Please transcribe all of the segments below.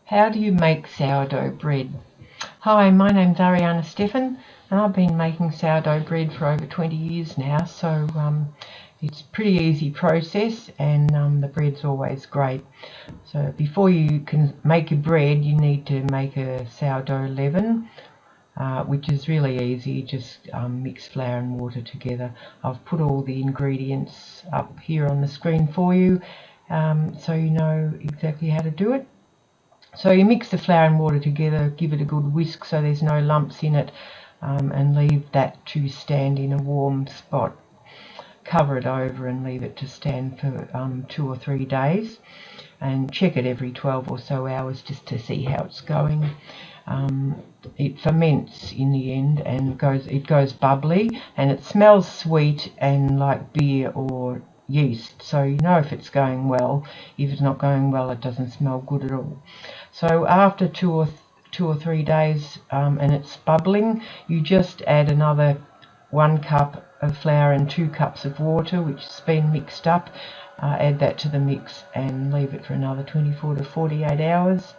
How do you make sourdough bread? Hi, my name's Ariana Stefan and I've been making sourdough bread for over 20 years now, so it's a pretty easy process, and the bread's always great. So before you can make your bread, you need to make a sourdough leaven, which is really easy. Just mix flour and water together. I've put all the ingredients up here on the screen for you, so you know exactly how to do it. So you mix the flour and water together, give it a good whisk so there's no lumps in it, and leave that to stand in a warm spot. Cover it over and leave it to stand for 2 or 3 days, and check it every 12 or so hours just to see how it's going. It ferments in the end and it goes bubbly, and it smells sweet and like beer or yeast, so you know if it's going well. If it's not going well, it doesn't smell good at all. So after 2 or 3 days and it's bubbling, you just add another 1 cup of flour and 2 cups of water, which has been mixed up. Add that to the mix and leave it for another 24 to 48 hours,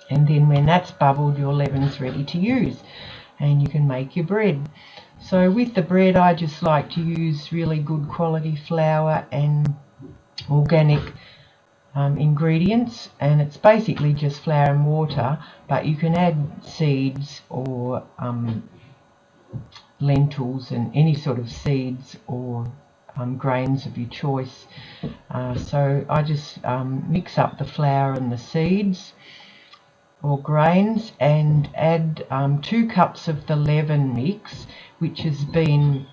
and then when that's bubbled, your leaven's ready to use and you can make your bread. So with the bread, I just like to use really good quality flour and organic ingredients, and it's basically just flour and water, but you can add seeds or lentils and any sort of seeds or grains of your choice. So I just mix up the flour and the seeds or grains and add 2 cups of the leaven mix, which has been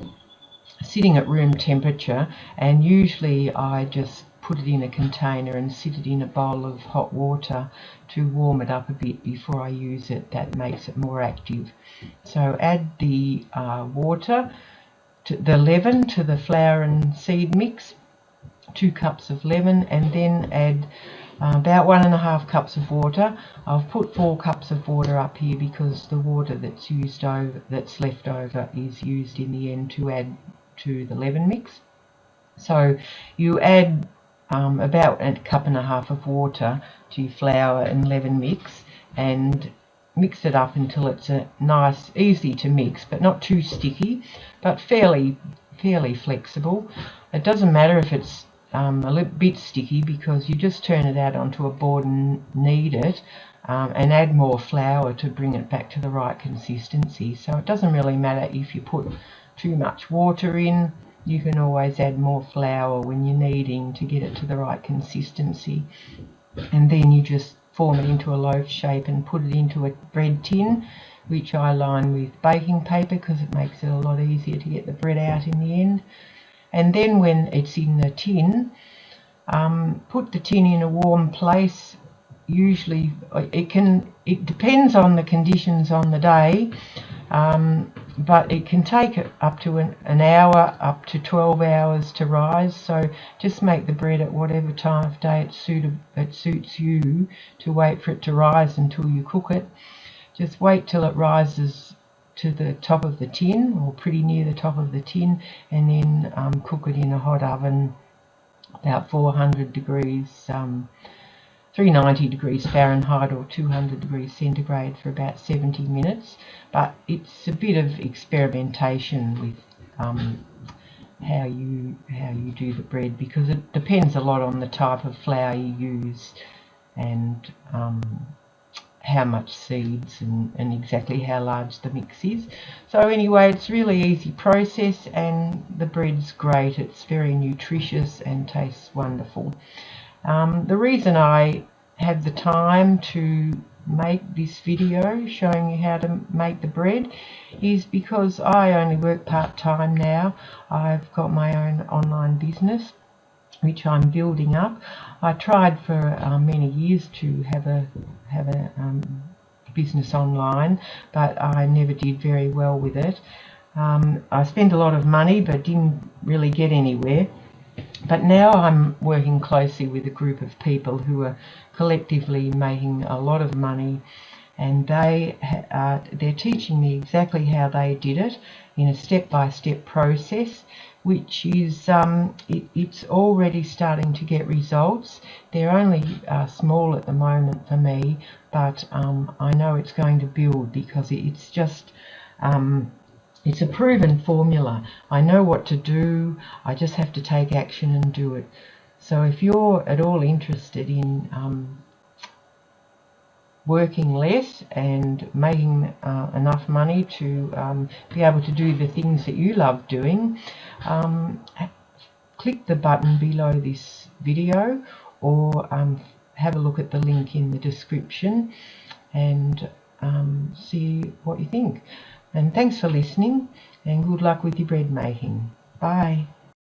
sitting at room temperature, and usually I just put it in a container and sit it in a bowl of hot water to warm it up a bit before I use it. That makes it more active. So add the water, the leaven to the flour and seed mix, 2 cups of leaven, and then add about 1.5 cups of water. I've put 4 cups of water up here because the water that's left over is used in the end to add to the leaven mix. So you add about 1.5 cups of water to your flour and leaven mix and mix it up until it's a nice, easy to mix, but not too sticky, but fairly flexible. It doesn't matter if it's a little bit sticky, because you just turn it out onto a board and knead it, and add more flour to bring it back to the right consistency. So it doesn't really matter if you put too much water in. You can always add more flour when you're kneading to get it to the right consistency, and then you just form it into a loaf shape and put it into a bread tin, which I line with baking paper because it makes it a lot easier to get the bread out in the end. And then when it's in the tin, put the tin in a warm place. Usually it depends on the conditions on the day, but it can take up to an hour, up to 12 hours to rise. So just make the bread at whatever time of day it suits you to wait for it to rise until you cook it. Just wait till it rises to the top of the tin, or pretty near the top of the tin, and then cook it in a hot oven, about 400 degrees, 390 degrees Fahrenheit or 200 degrees centigrade for about 70 minutes. But it's a bit of experimentation with how you do the bread, because it depends a lot on the type of flour you use and how much seeds and exactly how large the mix is. So anyway, it's a really easy process, and the bread's great. It's very nutritious and tastes wonderful. The reason I have the time to make this video showing you how to make the bread is because I only work part-time now. I've got my own online business which I'm building up. I tried for many years to have a business online, but I never did very well with it. I spent a lot of money but didn't really get anywhere. But now I'm working closely with a group of people who are collectively making a lot of money, and they're teaching me exactly how they did it in a step-by-step process, which is it's already starting to get results. They're only small at the moment for me, but I know it's going to build, because it's just it's a proven formula. I know what to do. I just have to take action and do it. So if you're at all interested in working less and making enough money to be able to do the things that you love doing, click the button below this video, or have a look at the link in the description and see what you think. And thanks for listening, and good luck with your bread making. Bye.